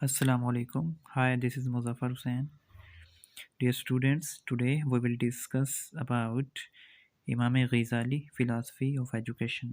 Assalamu alaikum. Hi, this is Muzaffar Hussain. Dear students, today we will discuss about Imam Ghazali philosophy of education.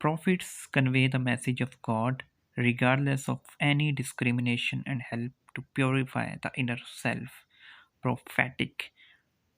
prophets convey the message of God regardless of any discrimination and help to purify the inner self. Prophetic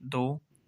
2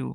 2,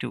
2.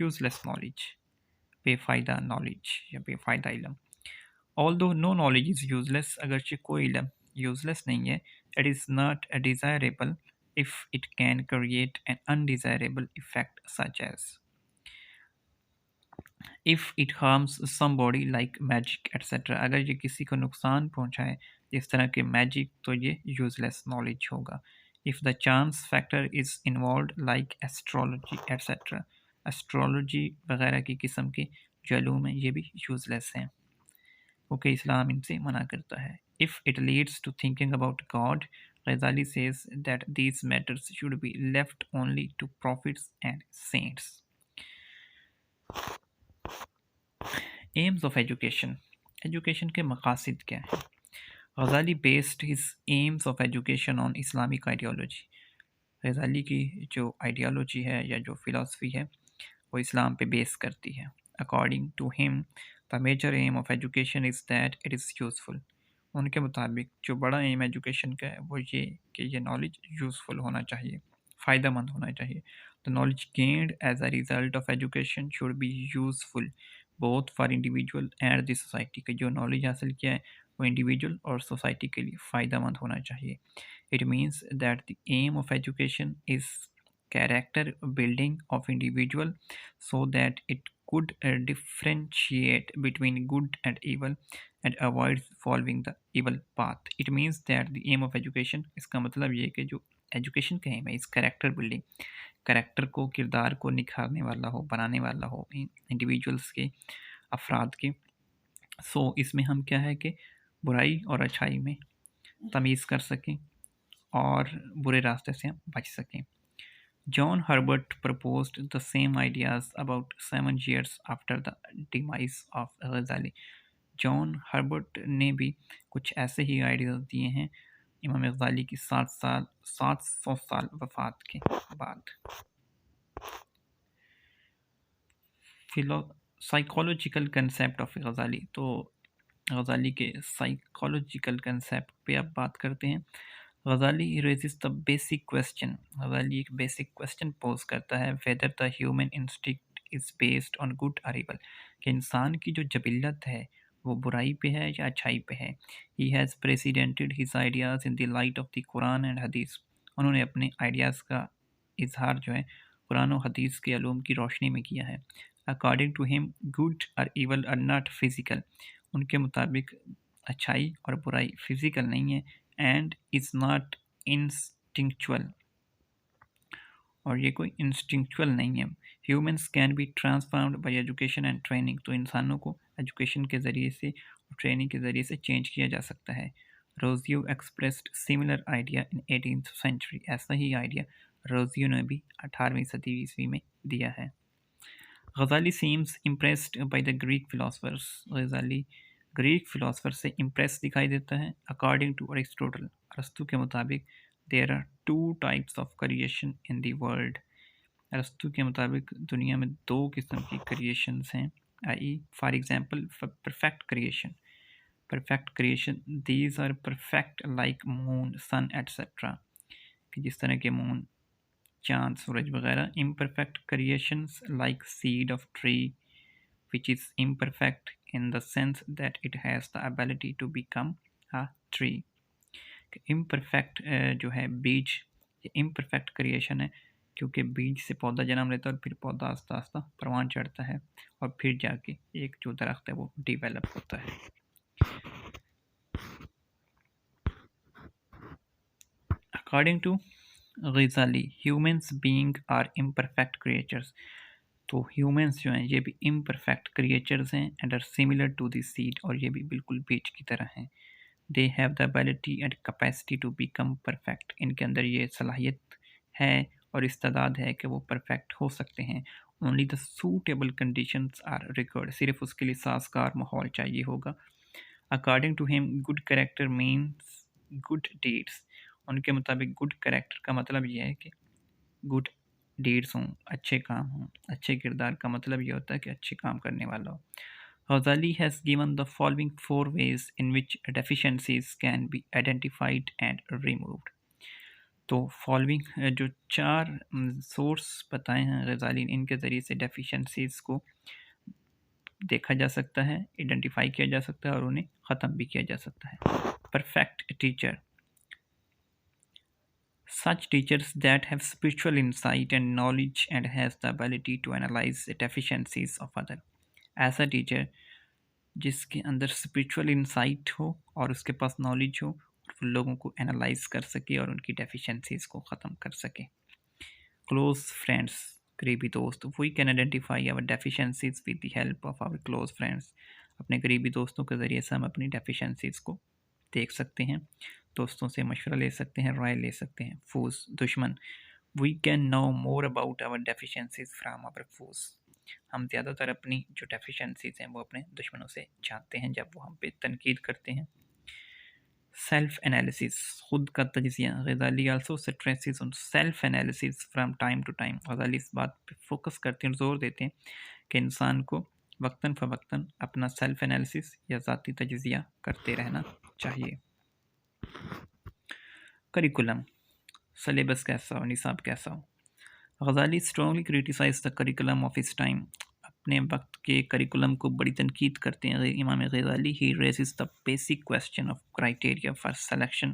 useless knowledge, بے فائدہ knowledge یا بے فائدہ علم. Although no knowledge is useless, اگرچہ کوئی علم useless نہیں ہے, it is not desirable if it can create an undesirable effect such as if it harms somebody like magic etc. اگر یہ کسی کو نقصان پہنچائے اس طرح کے میجک تو یہ useless knowledge ہوگا. If the chance factor is involved like astrology etc. اسٹرولوجی وغیرہ کی قسم کے جو علوم ہیں یہ بھی useless ہیں کیونکہ اسلام ان سے منع کرتا ہے. If it leads to thinking about God, Ghazali says that these matters should be left only to prophets and saints. Aims of education. Education کے مقاصد کیا ہیں؟ غزالی based his aims of education on Islamic ideology. غزالی کی جو ideology ہے یا جو philosophy ہے وہ اسلام پہ بیس کرتی ہے. According to him, the major aim of education is that it is useful. ان کے مطابق جو بڑا ایم ایجوکیشن کا ہے وہ یہ کہ یہ نالج یوزفل ہونا چاہیے، فائدہ مند ہونا چاہیے. The knowledge gained as a result of education should be useful both for individual and the society. کہ جو نالج حاصل کیا ہے وہ انڈیویجول اور سوسائٹی کے لیے فائدہ مند ہونا چاہیے. It means that the aim of education is character building of individual so that it could differentiate between good and evil and avoid following the evil path. It means that the aim of education, اس کا مطلب یہ کہ جو education کا aim ہے اس character building, character کو، کردار کو نکھارنے والا ہو، بنانے والا ہو انڈیویجولس کے، افراد کے. سو اس میں ہم کیا ہے کہ برائی اور اچھائی میں تمیز کر سکیں اور برے راستے سے ہم بچ سکیں. John Herbert proposed the same ideas about 7 years after the demise of Ghazali. John Herbert نے بھی کچھ ایسے ہی آئیڈیاز دیے ہیں امام غزالی کی 700 سال وفات کے بعد. سائیکولوجیکل کنسیپٹ آف غزالی. تو غزالی کے سائیکولوجیکل کنسیپٹ پہ آپ بات کرتے ہیں. غزالی ریزز دا بیسک کویسچن. غزالی ایک بیسک کویسچن پوز کرتا ہے whether the human instinct is based on good or evil. کہ انسان کی جو جبلت ہے وہ برائی پہ ہے یا اچھائی پہ ہے. He has presented his ideas in the light of the Quran and Hadith. انہوں نے اپنے آئیڈیاز کا اظہار جو ہے قرآن و حدیث کے علوم کی روشنی میں کیا ہے. According to him, good or evil are not physical. ان کے مطابق اچھائی اور برائی فزیکل نہیں ہے and is not instinctual. اور یہ کوئی انسٹنکچول نہیں ہے. Humans can be transformed by education and training. تو انسانوں کو ایجوکیشن کے ذریعے سے اور ٹریننگ کے ذریعے سے چینج کیا جا سکتا ہے. روزیو ایکسپریسڈ سملر آئیڈیا ان 18th century. ایسا ہی آئیڈیا روزیو نے بھی 18ویں صدی عیسوی میں دیا ہے. غزالی seems impressed by the Greek philosophers. Ghazali Greek philosopher سے امپریس دکھائی دیتا ہے. According to Aristotle, ارسطو کے مطابق there are 2 types of creation in the world. ارسطو کے مطابق دنیا میں 2 قسم کی کریشنز ہیں. For example, perfect creation. Perfect creation, these are perfect like moon, sun, etc. کہ جس طرح کے مون، چاند، سورج وغیرہ. Imperfect creations like seed of tree, which is imperfect in the sense that it has the ability to become a tree. imperfect جو ہے بیج، یہ imperfect creation ہے کیونکہ بیج سے پودا جنم لیتا ہے اور پھر پودا آہستہ آہستہ پروان چڑھتا ہے اور پھر جا کے ایک جو درخت ہے وہ ڈیولپ ہوتا ہے. According to Ghazali, humans being are imperfect creatures. تو ہیومنس جو ہیں یہ بھی imperfect creatures ہیں and are similar to the seed. اور یہ بھی بالکل بیج کی طرح ہیں. They have the ability and capacity to become perfect. ان کے اندر یہ صلاحیت ہے اور استعداد ہے کہ وہ پرفیکٹ ہو سکتے ہیں. Only the suitable conditions are required. صرف اس کے لیے سازگار ماحول چاہیے ہوگا. According to him, good character means good deeds. ان کے مطابق good character کا مطلب یہ ہے کہ good deeds ہوں، اچھے کام ہوں. اچھے کردار کا مطلب یہ ہوتا ہے کہ اچھے کام کرنے والا ہو. Ghazali has given the following 4 ways in which deficiencies can be identified and removed. تو فالوئنگ جو 4 سورس بتائے ہیں غزالی نے، ان کے ذریعے سے ڈیفیشنسیز کو دیکھا جا سکتا ہے، آئیڈینٹیفائی کیا جا سکتا ہے اور انہیں ختم بھی کیا جا سکتا ہے۔ Perfect teacher: such teachers that have spiritual insight and knowledge and has the ability to analyze the deficiencies of other. ایسا ٹیچر جس کے اندر اسپریچول انسائٹ ہو اور اس کے پاس نالج ہو اور وہ لوگوں کو انالائز کر سکے اور ان کی ڈیفیشنسیز کو ختم کر سکے۔ کلوز فرینڈس: قریبی دوست. We can identify our deficiencies with the help of our close friends. اپنے قریبی دوستوں کے ذریعے سے ہم اپنی ڈیفیشنسیز کو دیکھ سکتے ہیں، دوستوں سے مشورہ لے سکتے ہیں، رائے لے سکتے ہیں۔ فوز دشمن: we can know more about our deficiencies from our foes. ہم زیادہ تر اپنی جو ڈیفیشنسیز ہیں وہ اپنے دشمنوں سے جانتے ہیں جب وہ ہم پہ تنقید کرتے ہیں۔ سیلف انالیسس: خود کا تجزیہ. Ghazali also stresses on self analysis from time to time. Ghazali اس بات پہ فوکس کرتے ہیں اور زور دیتے ہیں کہ انسان کو وقتاً فوقتاً اپنا سیلف انالیسس یا ذاتی تجزیہ کرتے رہنا چاہیے۔ کریکولم: سلیبس کیسا ہو، نصاب کیسا ہو۔ Ghazali strongly criticise the curriculum of his time. اپنے وقت کے کریکولم کو بڑی تنقید کرتے ہیں امام Ghazali. He raises the basic question of criteria for selection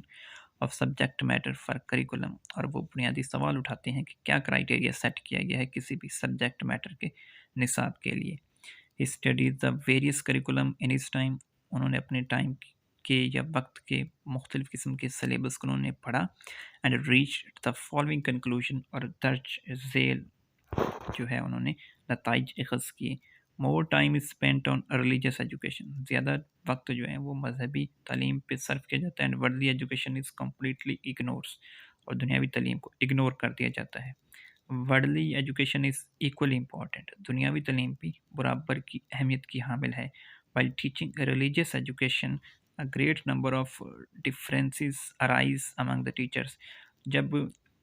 of subject matter for curriculum. اور وہ بنیادی سوال اٹھاتے ہیں کہ کیا کرائٹیریا سیٹ کیا گیا ہے کسی بھی سبجیکٹ میٹر کے نصاب کے لیے۔ He studies the various curriculum in his time. انہوں نے اپنے ٹائم کے یا وقت کے مختلف قسم کے سلیبس کو انہوں نے پڑھا. And reach the following conclusion, اور درج ذیل جو ہے انہوں نے نتائج اخذ کیے۔ More time is spent on religious education. زیادہ وقت جو ہے وہ مذہبی تعلیم پہ صرف کیا جاتا ہے. And worldly education is completely ignores, اور دنیاوی تعلیم کو اگنور کر دیا جاتا ہے۔ Worldly education is equally important. دنیاوی تعلیم بھی برابر کی اہمیت کی حامل ہے۔ while teaching religious education, a great number of differences arise among the teachers. جب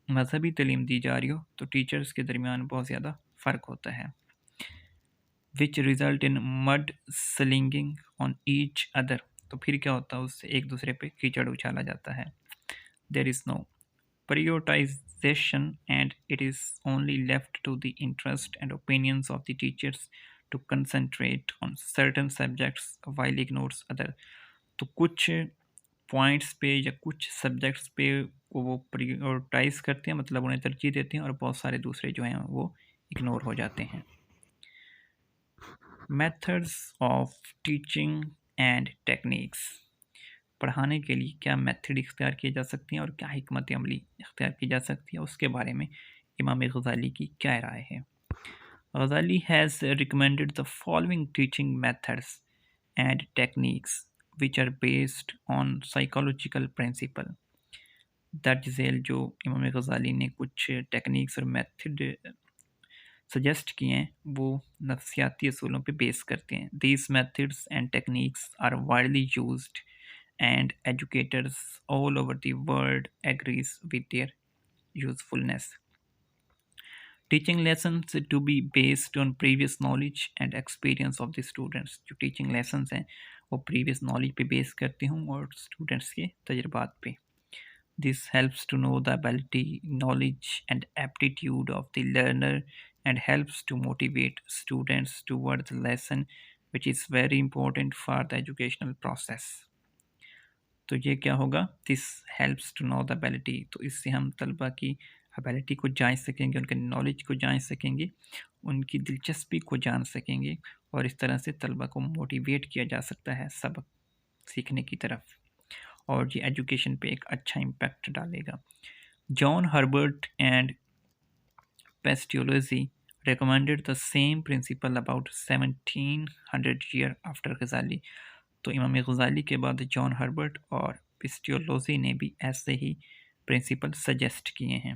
مذہبی تعلیم دی جا رہی ہو تو ٹیچرز کے درمیان بہت زیادہ فرق ہوتا ہے۔ which result in mud slinging on each other. تو پھر کیا ہوتا ہے، اس سے ایک دوسرے پہ کیچڑ اچھالا جاتا ہے۔ there is no prioritization and it is only left to the interest and opinions of the teachers to concentrate on certain subjects while ignores other. تو کچھ پوائنٹس پہ یا کچھ سبجیکٹس پہ وہ پریورٹائز کرتے ہیں، مطلب انہیں ترجیح دیتے ہیں، اور بہت سارے دوسرے جو ہیں وہ اگنور ہو جاتے ہیں۔ Methods of teaching and techniques. پڑھانے کے لیے کیا میتھڈ اختیار کیے جا سکتے ہیں اور کیا حکمت عملی اختیار کی جا سکتی ہے، اس کے بارے میں امام غزالی کی کیا رائے ہے۔ غزالی has recommended the following teaching methods and techniques which are based on psychological principle. درج ذیل جو امام غزالی نے کچھ ٹیکنیکس اور میتھڈ سجیسٹ کیے ہیں وہ نفسیاتی اصولوں پہ بیس کرتے ہیں۔ These methods and techniques are widely used and educators all over the world agrees with their usefulness. Teaching lessons to be based on previous knowledge and experience of the students. جو teaching lessons ہیں وہ previous knowledge پہ بیس کرتے ہوں اور students کے تجربات پہ۔ This helps to know the ability, knowledge and aptitude of the learner and helps to motivate students towards the lesson, which is very important for the educational process. تو یہ کیا ہوگا؟ This helps to know the ability. تو اس سے ہم طلبہ کی ability کو جان سکیں گے، ان کے نالج کو جان سکیں گے، ان کی دلچسپی کو جان سکیں گے، اور اس طرح سے طلبہ کو موٹیویٹ کیا جا سکتا ہے سبق سیکھنے کی طرف، اور یہ ایجوکیشن پہ ایک اچھا امپیکٹ ڈالے گا۔ John Herbart and Pestalozzi recommended the same principle about 1700 year after Ghazali. تو امام غزالی کے بعد جان ہربرٹ اور پیسٹیولوزی نے بھی ایسے ہی پرنسپل سجیسٹ کیے ہیں۔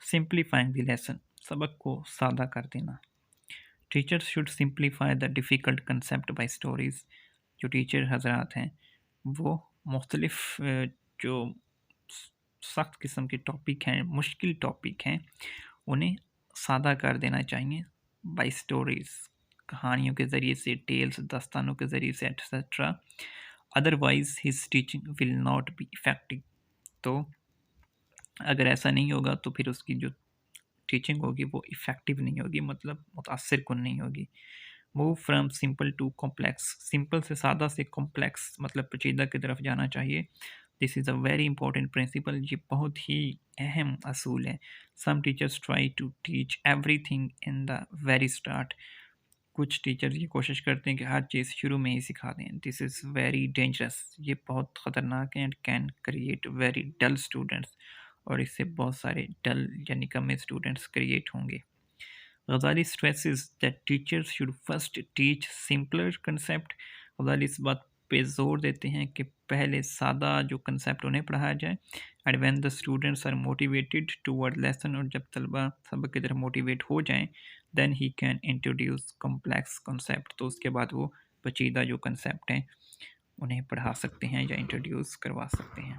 سمپلیفائنگ دی لیسن. سبق کو سادہ کر دینا. Teachers should simplify the difficult concept by stories. جو ٹیچر حضرات ہیں وہ مختلف جو سخت قسم کے ٹاپک ہیں، مشکل ٹاپک ہیں، انہیں سادہ کر دینا چاہیے بائی اسٹوریز، کہانیوں کے ذریعے سے، ٹیلز، داستانوں کے ذریعے سے etcetera. Otherwise his teaching will not be effective. تو اگر ایسا نہیں ہوگا تو پھر اس کی جو ٹیچنگ ہوگی وہ افیکٹو نہیں ہوگی، مطلب متاثر کن نہیں ہوگی۔ Move from simple to complex, simple سے سادہ سے کمپلیکس مطلب پیچیدہ کی طرف جانا چاہیے۔ This is a very important principle, یہ بہت ہی اہم اصول ہے۔ Some teachers try to teach everything in the very start, کچھ ٹیچر یہ کوشش کرتے ہیں کہ ہر چیز شروع میں ہی سکھا دیں۔ دس از ویری ڈینجرس، یہ بہت خطرناک ہے، and can create very dull students, اور اس سے بہت سارے ڈل یا نکمے اسٹوڈنٹس کریٹ ہوں گے۔ غزالی stresses that teachers should first teach simpler concept، غزالی اس بات پہ زور دیتے ہیں کہ پہلے سادہ جو کنسیپٹ انہیں پڑھایا جائے، and when the students are motivated toward lesson، اور جب طلبہ سبق کی طرف موٹیویٹ ہو جائیں، then he can introduce complex concept، تو اس کے بعد وہ پیچیدہ جو کنسیپٹ ہیں انہیں پڑھا سکتے ہیں یا انٹروڈیوس کروا سکتے ہیں۔